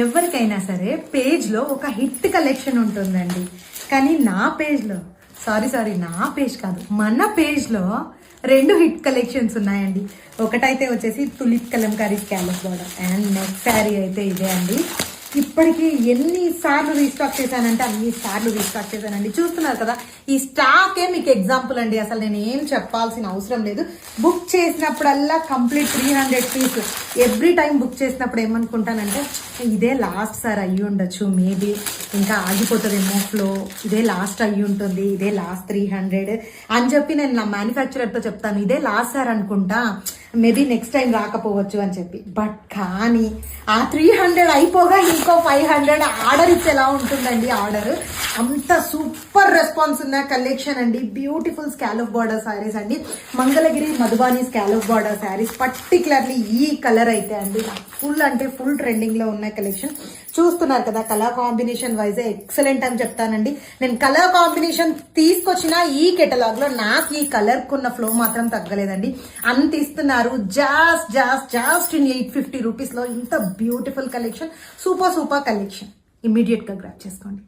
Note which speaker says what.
Speaker 1: ఎవరికైనా సరే పేజ్లో ఒక హిట్ కలెక్షన్ ఉంటుందండి. కానీ నా పేజ్లో నా పేజ్ కాదు, మన పేజ్లో 2 హిట్ కలెక్షన్స్ ఉన్నాయండి. ఒకటైతే వచ్చేసి tulip Kalamkari scallop border and next sari అయితే ఇదే అండి. ఇప్పటికీ ఎన్నిసార్లు రీస్టాక్ చేశానంటే అన్నిసార్లు రీస్టాక్ చేశానండి. చూస్తున్నారు కదా, ఈ స్టాకే మీకు ఎగ్జాంపుల్ అండి. అసలు నేను ఏం చెప్పాల్సిన అవసరం లేదు. బుక్ చేసినప్పుడల్లా complete 300 piece. Every time book చేసినప్పుడు ఏమనుకుంటానంటే ఇదే లాస్ట్ సార్ అయ్యి ఉండొచ్చు, మేబీ ఇంకా ఆగిపోతుందేమో ఫ్లో, ఇదే లాస్ట్ అయ్యి ఉంటుంది, ఇదే లాస్ట్ 300 అని చెప్పి నేను నా మ్యానుఫ్యాక్చరర్తో చెప్తాను, ఇదే లాస్ట్ సార్ అనుకుంటా, మేబీ నెక్స్ట్ టైం రాకపోవచ్చు అని చెప్పి. బట్ కానీ ఆ 300 అయిపోగా ఇంకో 500 ఆర్డర్ ఇచ్చేలా ఉంటుందండి. ఆర్డర్ అంత సూపర్ రెస్పాన్స్ ఉన్న కలెక్షన్ అండి. బ్యూటిఫుల్ స్కాలప్ బార్డర్ శారీస్ అండి, Mangalagiri Madhubani scallop border saris. Particularly ఈ కలర్ అయితే అండి ఫుల్ అంటే ఫుల్ ట్రెండింగ్ లో ఉన్న కలెక్షన్. చూస్తున్నారు కదా, కలర్ కాంబినేషన్ వైజ్ ఎక్సలెంట్ అని చెప్తానండి. నేను కలర్ కాంబినేషన్ తీసుకొచ్చిన ఈ కెటలాగ్ లో నాకు ఈ కలర్ కున్న ఫ్లో మాత్రం తగ్గలేదండి. అంత ఇస్తున్నారు జస్ట్ ఇన్ 850 రూపీస్ లో ఇంత beautiful collection, super collection. Immediate గా గ్రాప్ చేసుకోండి.